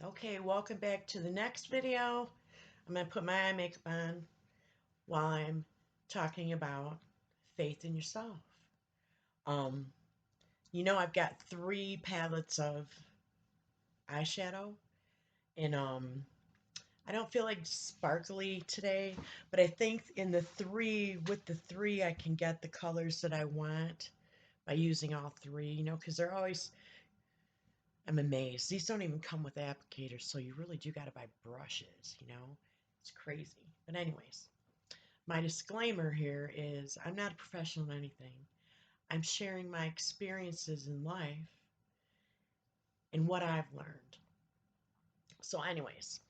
Okay, welcome back to the next video. I'm going to put my eye makeup on while I'm talking about faith in yourself. Um, I've got three palettes of eyeshadow, and I don't feel like sparkly today, but I think with the three, I can get the colors that I want by using all three, because they're always, I'm amazed. These don't even come with applicators, so you really do got to buy brushes. It's crazy. But anyways, my disclaimer here is I'm not a professional in anything. I'm sharing my experiences in life and what I've learned. So anyways,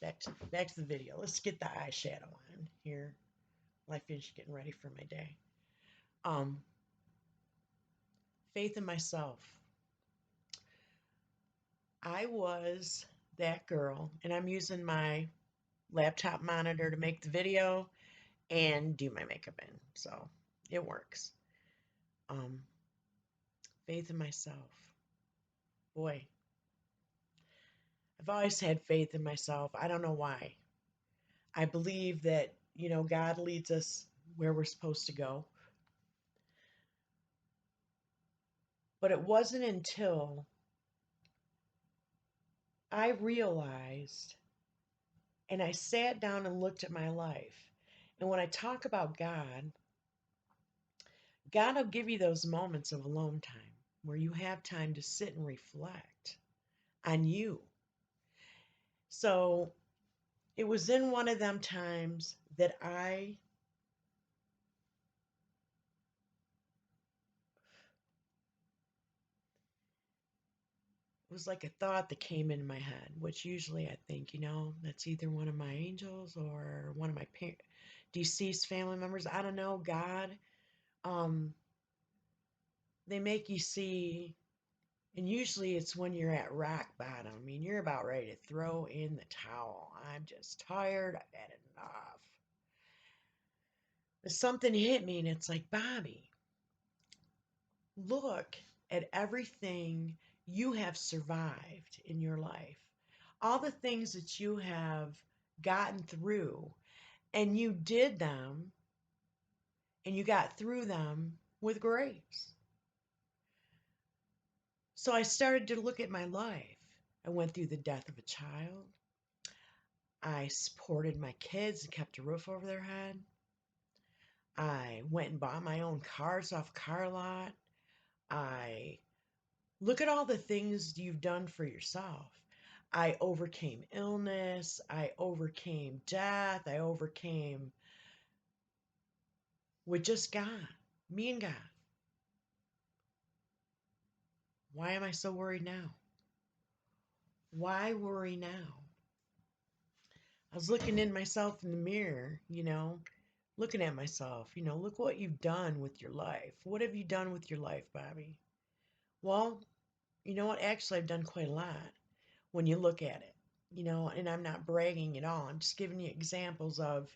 back to the video. Let's get the eyeshadow on here while I finish getting ready for my day. Um, Faith in myself. I was that girl, and I'm using my laptop monitor to make the video and do my makeup in. So it works. Um, Faith in myself. Boy, I've always had faith in myself. I don't know why. I believe that, God leads us where we're supposed to go. But it wasn't until I realized and I sat down and looked at my life. And when I talk about God, God will give you those moments of alone time where you have time to sit and reflect on you. So it was in one of them times that it was like a thought that came into my head, which usually I think, that's either one of my angels or one of my deceased family members. I don't know, God. Um, they make you see, and usually it's when you're at rock bottom. I mean, you're about ready to throw in the towel. I'm just tired. I've had enough. But something hit me, and it's like, Bobby, look at everything you have survived in your life, all the things that you have gotten through, and you did them and you got through them with grace. So I started to look at my life. I went through the death of a child. I supported my kids and kept a roof over their head. I went and bought my own cars off car lot. I look at all the things you've done for yourself. I overcame illness. I overcame death. I overcame with just God, me and God. Why am I so worried now? Why worry now? I was looking in myself in the mirror, looking at myself, look what you've done with your life. What have you done with your life, Bobby? Well, you know what? Actually, I've done quite a lot when you look at it, and I'm not bragging at all. I'm just giving you examples of,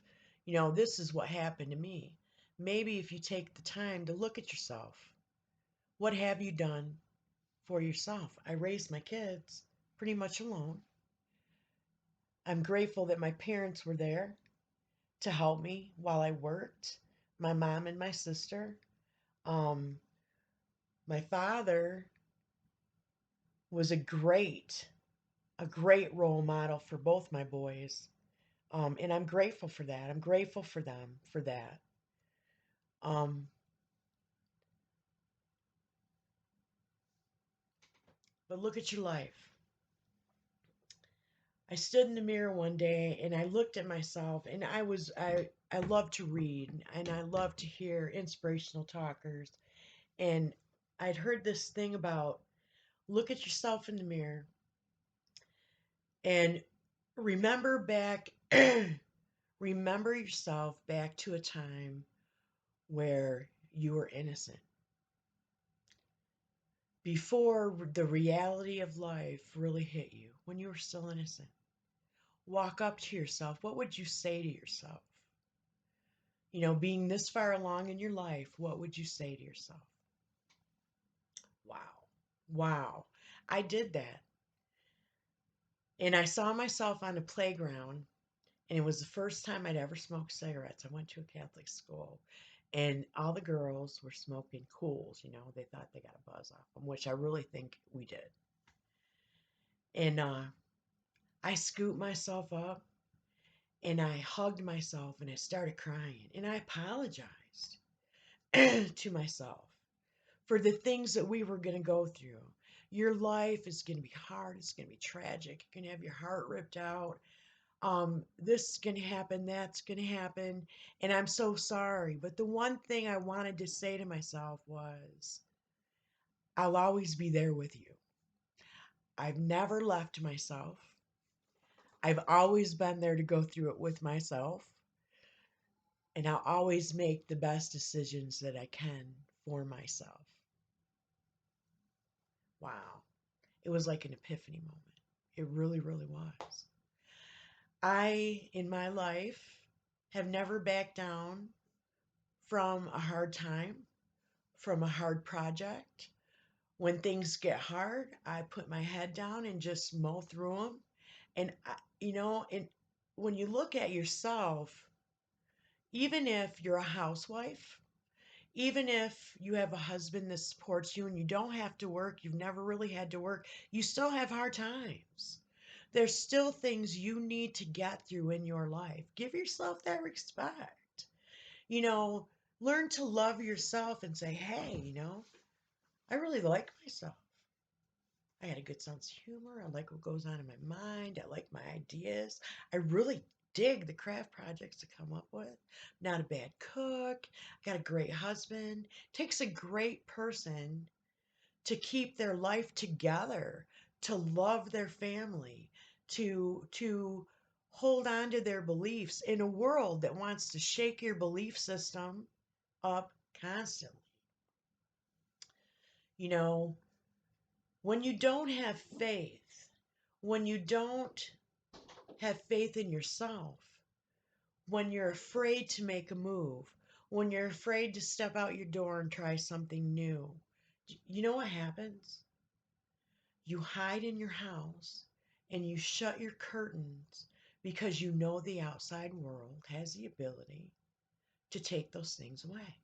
this is what happened to me. Maybe if you take the time to look at yourself, what have you done for yourself? I raised my kids pretty much alone. I'm grateful that my parents were there to help me while I worked, my mom and my sister. Um, my father was a great role model for both my boys. And I'm grateful for that. I'm grateful for them for that. Um, but look at your life. I stood in the mirror one day and I looked at myself and I love to read and I love to hear inspirational talkers. And I'd heard this thing about look at yourself in the mirror and remember back remember yourself back to a time where you were innocent before the reality of life really hit you, when you were still innocent. Walk up to yourself. What would you say to yourself? Being this far along in your life, what would you say to yourself? Wow. Wow. I did that. And I saw myself on the playground, and it was the first time I'd ever smoked cigarettes. I went to a Catholic school, and all the girls were smoking cools. They thought they got a buzz off them, which I really think we did. And I scooped myself up, and I hugged myself, and I started crying, and I apologized to myself for the things that we were going to go through. Your life is going to be hard. It's going to be tragic. You're going to have your heart ripped out. This is going to happen. That's going to happen. And I'm so sorry. But the one thing I wanted to say to myself was, I'll always be there with you. I've never left myself. I've always been there to go through it with myself. And I'll always make the best decisions that I can for myself. Wow. It was like an epiphany moment. It really, really was. I, in my life, have never backed down from a hard time, from a hard project. When things get hard, I put my head down and just mow through them. And, and when you look at yourself, even if you're a housewife, even if you have a husband that supports you and you don't have to work, you've never really had to work, you still have hard times. There's still things you need to get through in your life. Give yourself that respect. You know, learn to love yourself and say, hey, I really like myself. I had a good sense of humor. I like what goes on in my mind. I like my ideas. I really dig the craft projects to come up with. Not a bad cook. I got a great husband. Takes a great person to keep their life together, to love their family, to hold on to their beliefs in a world that wants to shake your belief system up constantly. You know, when you don't have faith, when you don't have faith in yourself, when you're afraid to make a move, when you're afraid to step out your door and try something new, you know what happens? You hide in your house and you shut your curtains because you know the outside world has the ability to take those things away.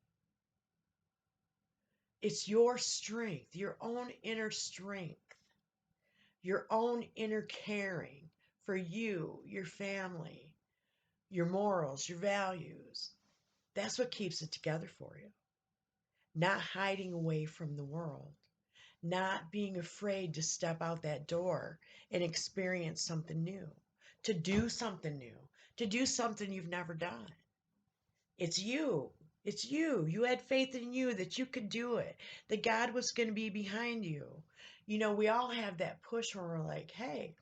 It's your strength, your own inner strength, your own inner caring for you, your family, your morals, your values. That's what keeps it together for you. Not hiding away from the world, not being afraid to step out that door and experience something new, to do something new, to do something you've never done. It's you. It's you. You had faith in you that you could do it, that God was going to be behind you. We all have that push where we're like, hey,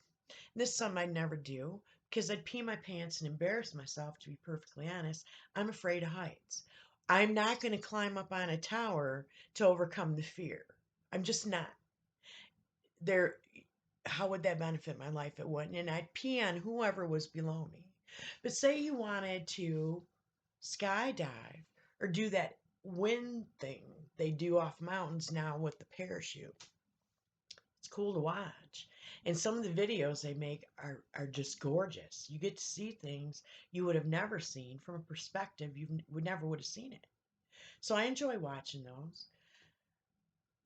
this is something I'd never do because I'd pee my pants and embarrass myself, to be perfectly honest. I'm afraid of heights. I'm not going to climb up on a tower to overcome the fear. I'm just not. There, how would that benefit my life? It wouldn't. And I'd pee on whoever was below me. But say you wanted to skydive or do that wind thing they do off mountains now with the parachute. It's cool to watch. And some of the videos they make are just gorgeous. You get to see things you would have never seen from a perspective you would never would have seen it. So I enjoy watching those,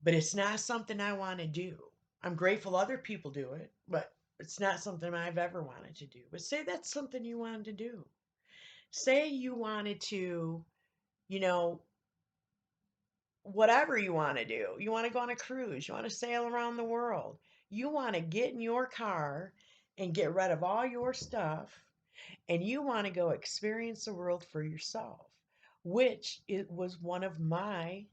but it's not something I want to do. I'm grateful other people do it, but it's not something I've ever wanted to do. But say that's something you wanted to do. Say you wanted to, you know, whatever you want to do. You want to go on a cruise, you want to sail around the world. You want to get in your car and get rid of all your stuff, and you want to go experience the world for yourself, which it was one of my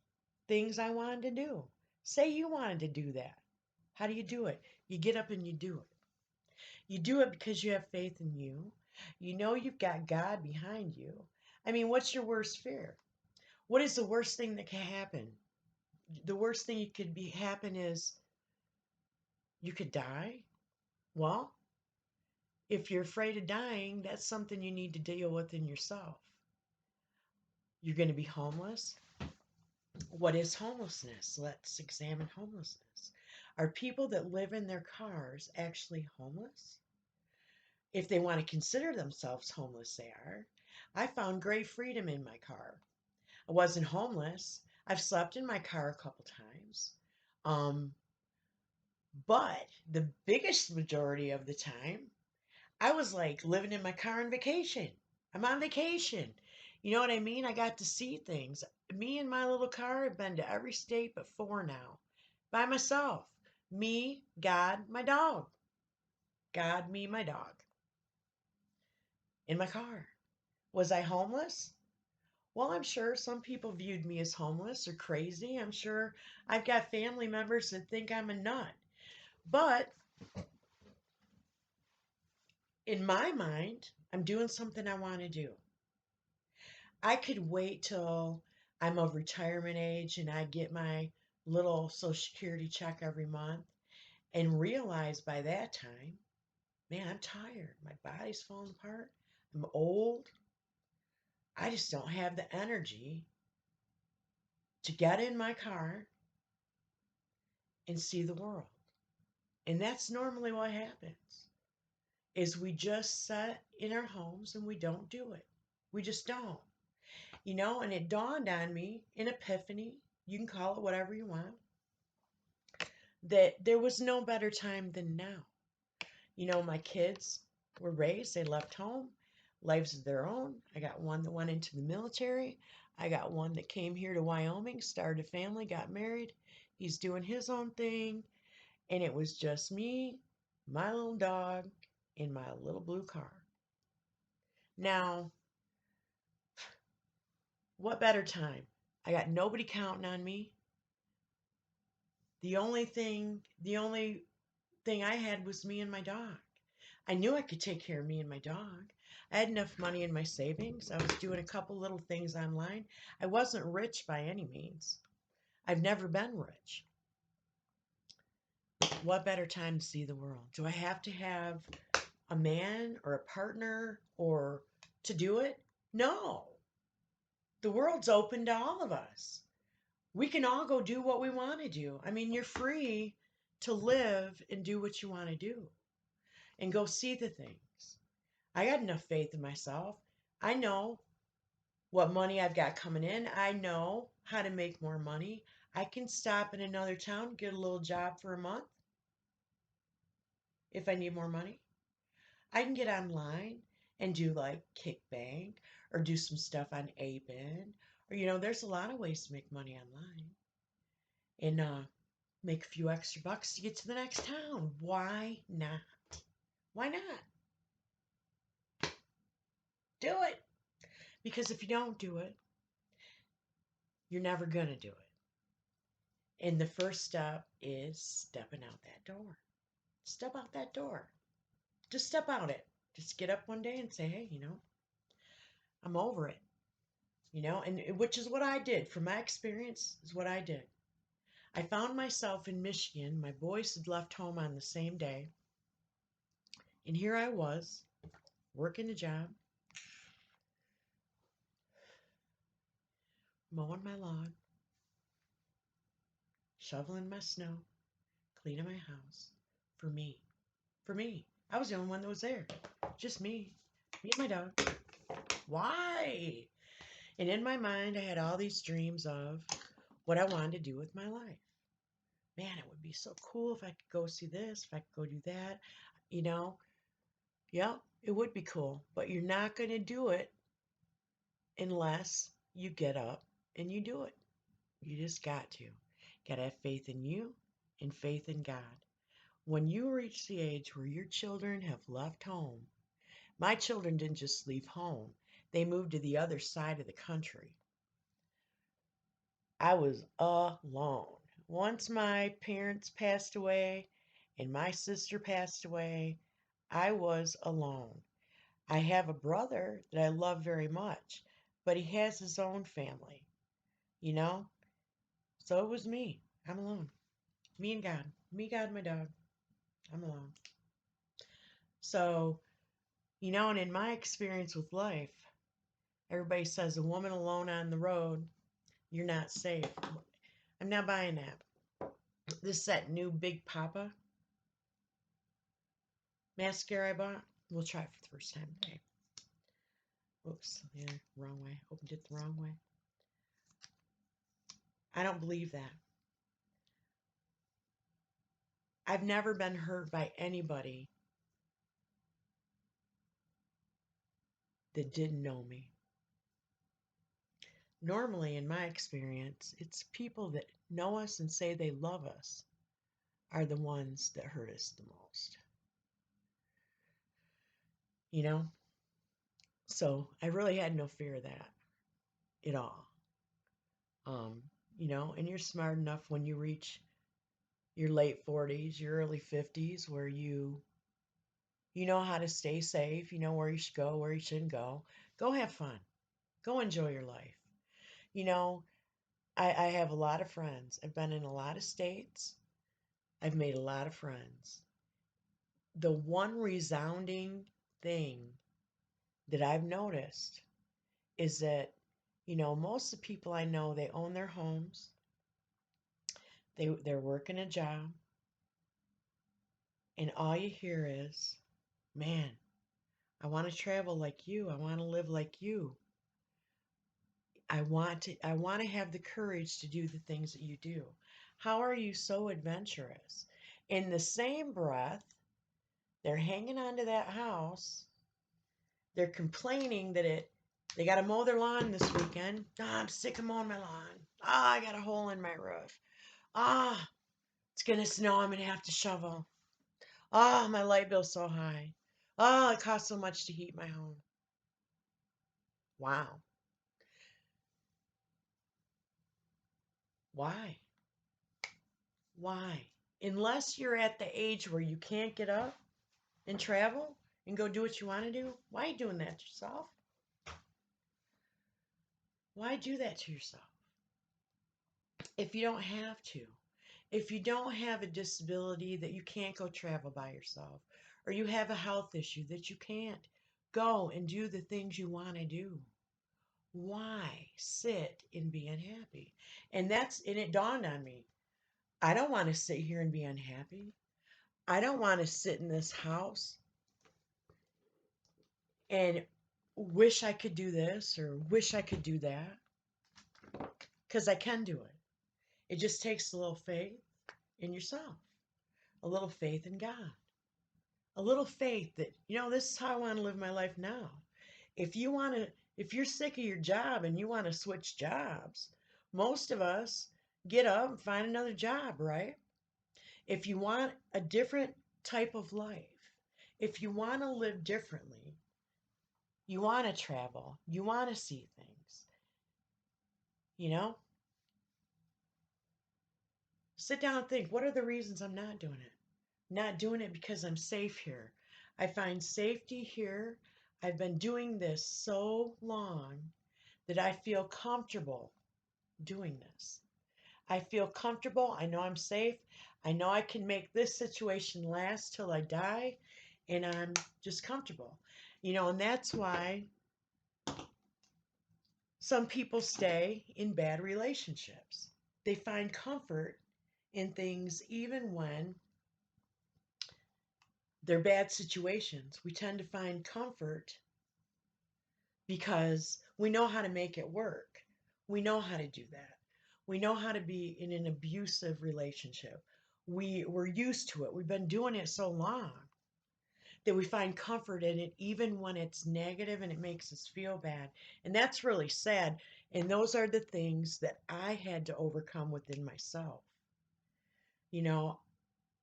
things I wanted to do. Say you wanted to do that. How do you do it? You get up and you do it. You do it because you have faith in you. You know you've got God behind you. I mean, what's your worst fear? What is the worst thing that can happen? The worst thing you could be happen is you could die. Well, if you're afraid of dying, that's something you need to deal with in yourself. You're going to be homeless. What is homelessness? Let's examine homelessness. Are people that live in their cars actually homeless? if they want to consider themselves homeless, they are. I found great freedom in my car. I wasn't homeless. I've slept in my car a couple times. Um, but the biggest majority of the time, I was like living in my car on vacation. I'm on vacation. You know what I mean? I got to see things. Me and my little car have been to every state but four now by myself. Me, God, my dog. God, me, my dog in my car. Was I homeless? Well, I'm sure some people viewed me as homeless or crazy. I'm sure I've got family members that think I'm a nut. But in my mind, I'm doing something I want to do. I could wait till I'm of retirement age and I get my little Social Security check every month and realize by that time, man, I'm tired. My body's falling apart. I'm old. I just don't have the energy to get in my car and see the world. And that's normally what happens is we just sit in our homes and we don't do it. We just don't. And it dawned on me, an epiphany, you can call it whatever you want, that there was no better time than now. My kids were raised, they left home, lives of their own. I got one that went into the military. I got one that came here to Wyoming, started a family, got married. He's doing his own thing. And it was just me, my little dog, in my little blue car. Now, what better time? I got nobody counting on me. The only thing I had was me and my dog. I knew I could take care of me and my dog. I had enough money in my savings. I was doing a couple little things online. I wasn't rich by any means. I've never been rich. What better time to see the world? Do I have to have a man or a partner or to do it? No. The world's open to all of us. We can all go do what we want to do. I mean, you're free to live and do what you want to do and go see the things. I got enough faith in myself. I know what money I've got coming in. I know how to make more money. I can stop in another town, get a little job for a month if I need more money. I can get online and do like Kickbank or do some stuff on Aben. Or, there's a lot of ways to make money online and make a few extra bucks to get to the next town. Why not? Why not? Do it. Because if you don't do it, you're never going to do it. And the first step is stepping out that door. Step out that door. Just step out it. Just get up one day and say, hey, I'm over it. And which is what I did. From my experience, is what I did. I found myself in Michigan. My boys had left home on the same day. And here I was, working a job, mowing my lawn, shoveling my snow, cleaning my house for me. For me. I was the only one that was there. Just me. Me and my dog. Why? And in my mind, I had all these dreams of what I wanted to do with my life. Man, it would be so cool if I could go see this, if I could go do that. You know, yeah, it would be cool. But you're not going to do it unless you get up and you do it. You just got to. Got to have faith in you and faith in God. When you reach the age where your children have left home, my children didn't just leave home, they moved to the other side of the country. I was alone. Once my parents passed away and my sister passed away, I was alone. I have a brother that I love very much, but he has his own family, you know? So it was me. I'm alone. Me and God. Me, God, my dog. I'm alone. So, and in my experience with life, everybody says a woman alone on the road, you're not safe. I'm not buying that. This is that new Big Papa mascara I bought. We'll try it for the first time today. Oops, yeah, wrong way. Opened it the wrong way. I don't believe that. I've never been hurt by anybody that didn't know me. Normally, in my experience, it's people that know us and say they love us are the ones that hurt us the most. You know? So I really had no fear of that at all. Um, and you're smart enough when you reach your late 40s, your early 50s, where you know how to stay safe, you know where you should go, where you shouldn't go. Go have fun. Go enjoy your life. You know, I have a lot of friends. I've been in a lot of states. I've made a lot of friends. The one resounding thing that I've noticed is that, most of the people I know, they own their homes, they're working a job, and all you hear is, man, I want to travel like you. I want to live like you. I want to have the courage to do the things that you do. How are you so adventurous? In the same breath, they're hanging on to that house. They're complaining that they got to mow their lawn this weekend. I'm sick of mowing my lawn. I got a hole in my roof. It's going to snow. I'm going to have to shovel. My light bill's so high. It costs so much to heat my home. Wow. Why? Why? Unless you're at the age where you can't get up and travel and go do what you want to do, why are you doing that to yourself? Why do that to yourself? If you don't have to, if you don't have a disability that you can't go travel by yourself, or you have a health issue that you can't go and do the things you want to do, why sit and be unhappy? And it dawned on me. I don't want to sit here and be unhappy. I don't want to sit in this house and wish I could do this or wish I could do that, because I can do it. It just takes a little faith in yourself, a little faith in God, a little faith that, this is how I want to live my life now. If you're sick of your job and you want to switch jobs, most of us get up and find another job, right? If you want a different type of life, if you want to live differently, you want to travel, you want to see things, you know, sit down and think, what are the reasons I'm not doing it? Not doing it because I'm safe here. I find safety here. I've been doing this so long that I feel comfortable doing this. I feel comfortable. I know I'm safe. I know I can make this situation last till I die, and I'm just comfortable. And that's why some people stay in bad relationships. They find comfort in things even when they're bad situations. We tend to find comfort because we know how to make it work. We know how to do that. We know how to be in an abusive relationship. We're used to it. We've been doing it so long that we find comfort in it even when it's negative and it makes us feel bad. And that's really sad. And those are the things that I had to overcome within myself.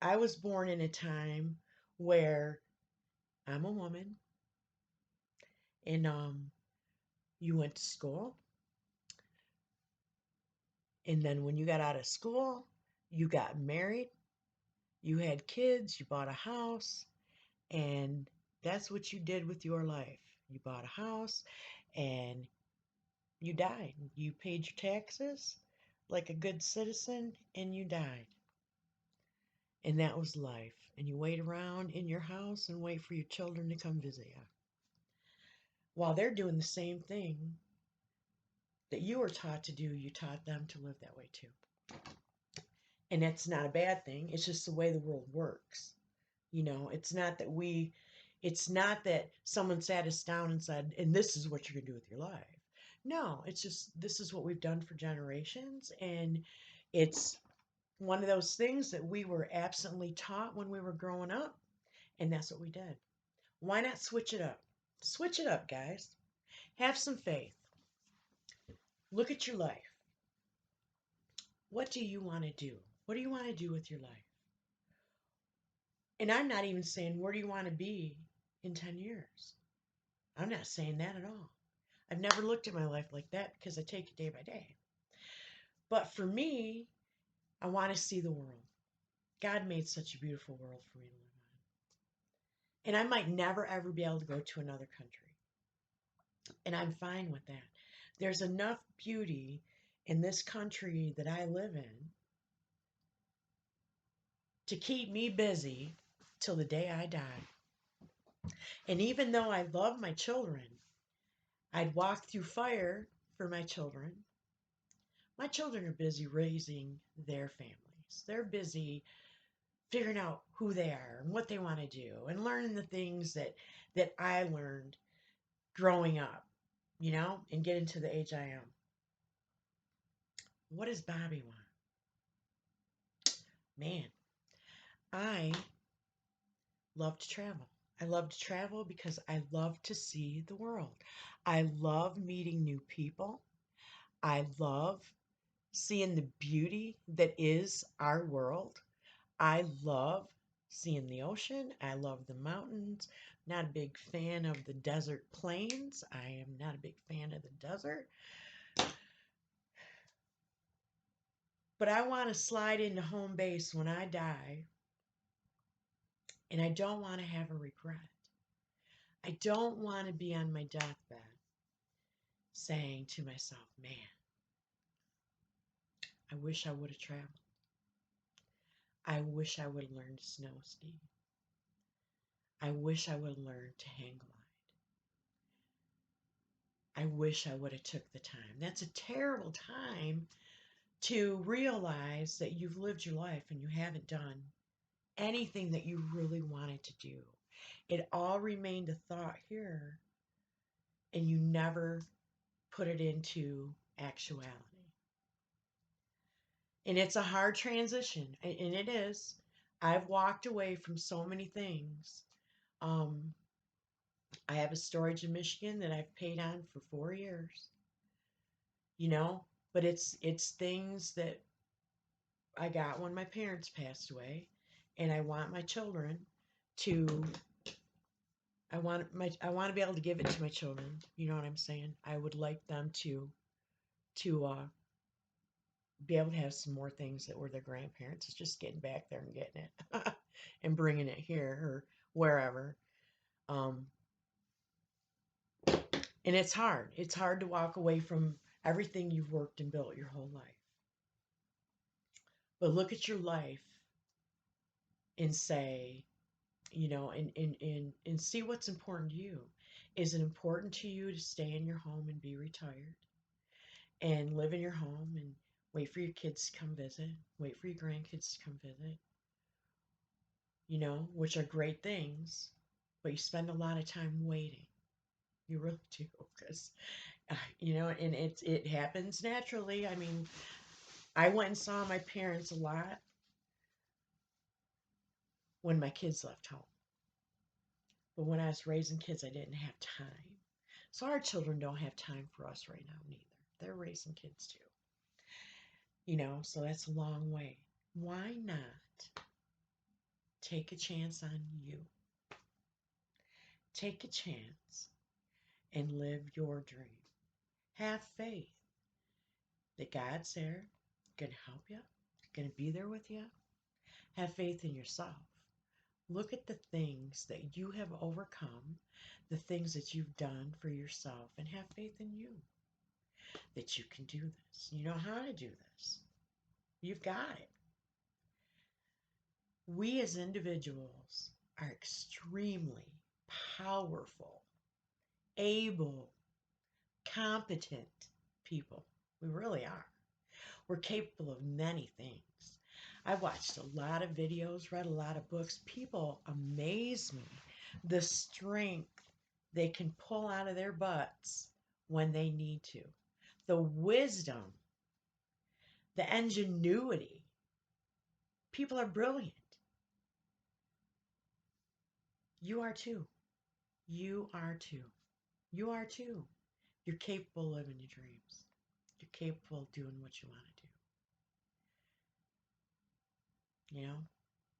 I was born in a time where I'm a woman, and you went to school, and then when you got out of school, you got married, you had kids, you bought a house, and that's what you did with your life. You bought a house and you died. You paid your taxes like a good citizen and you died. And that was life. And you wait around in your house and wait for your children to come visit you. While they're doing the same thing that you were taught to do, you taught them to live that way too. And that's not a bad thing. It's just the way the world works. It's not that we It's not that someone sat us down and said, and this is what you're going to do with your life. No, it's just this is what we've done for generations. And it's one of those things that we were absently taught when we were growing up. And that's what we did. Why not switch it up? Switch it up, guys. Have some faith. Look at your life. What do you want to do? What do you want to do with your life? And I'm not even saying, where do you want to be in 10 years? I'm not saying that at all. I've never looked at my life like that because I take it day by day. But for me, I want to see the world. God made such a beautiful world for me to live on. And I might never, ever be able to go to another country. And I'm fine with that. There's enough beauty in this country that I live in to keep me busy till the day I die. And even though I love my children, I'd walk through fire for my children. My children are busy raising their families. They're busy figuring out who they are and what they want to do and learning the things that I learned growing up, and getting to the age I am. What does Bobby want? Man, I love to travel. I love to travel because I love to see the world. I love meeting new people. I love seeing the beauty that is our world. I love seeing the ocean. I love the mountains. Not a big fan of the desert plains. I am not a big fan of the desert. But I want to slide into home base when I die, and I don't want to have a regret. I don't want to be on my deathbed saying to myself, man, I wish I would have traveled. I wish I would have learned to snow ski. I wish I would have learned to hang glide. I wish I would have took the time. That's a terrible time to realize that you've lived your life and you haven't done anything that you really wanted to do. It all remained a thought here, and you never put it into actuality. And it's a hard transition, and it is. I've walked away from so many things. I have a storage in Michigan that I've paid on for 4 years, but it's things that I got when my parents passed away, and I want my children to I want to be able to give it to my children. You know what I'm saying? I would like them to be able to have some more things that were their grandparents. It's just getting back there and getting it and bringing it here or wherever. Um, and it's hard. It's hard to walk away from everything you've worked and built your whole life. But look at your life and say, and see what's important to you. Is it important to you to stay in your home and be retired and live in your home and wait for your kids to come visit, wait for your grandkids to come visit, which are great things, but you spend a lot of time waiting. You really do, because, and it happens naturally. I mean, I went and saw my parents a lot when my kids left home. But when I was raising kids, I didn't have time. So our children don't have time for us right now neither. They're raising kids too. So that's a long way. Why not take a chance on you? Take a chance and live your dream. Have faith that God's there, going to help you, going to be there with you. Have faith in yourself. Look at the things that you have overcome, the things that you've done for yourself, and have faith in you that you can do this. You know how to do this. You've got it. We as individuals are extremely powerful, able, competent people. We really are. We're capable of many things. I've watched a lot of videos, read a lot of books. People amaze me the strength they can pull out of their butts when they need to, the wisdom, the ingenuity. People are brilliant. You are too. You are too. You are too. You're capable of living your dreams. You're capable of doing what you want to do. You know,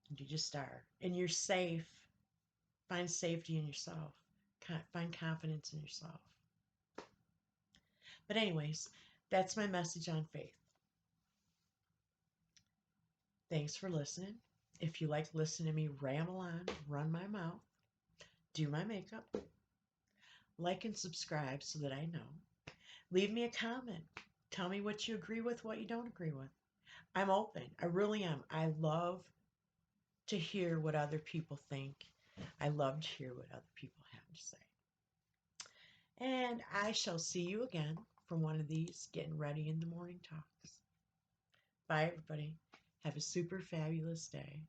you just are. And you're safe. Find safety in yourself. Find confidence in yourself. But, anyways, that's my message on faith. Thanks for listening. If you like listening to me ramble on, run my mouth, do my makeup, like and subscribe so that I know. Leave me a comment. Tell me what you agree with, what you don't agree with. I'm open. I really am. I love to hear what other people think. I love to hear what other people have to say. And I shall see you again for one of these Getting Ready in the Morning talks. Bye, everybody. Have a super fabulous day.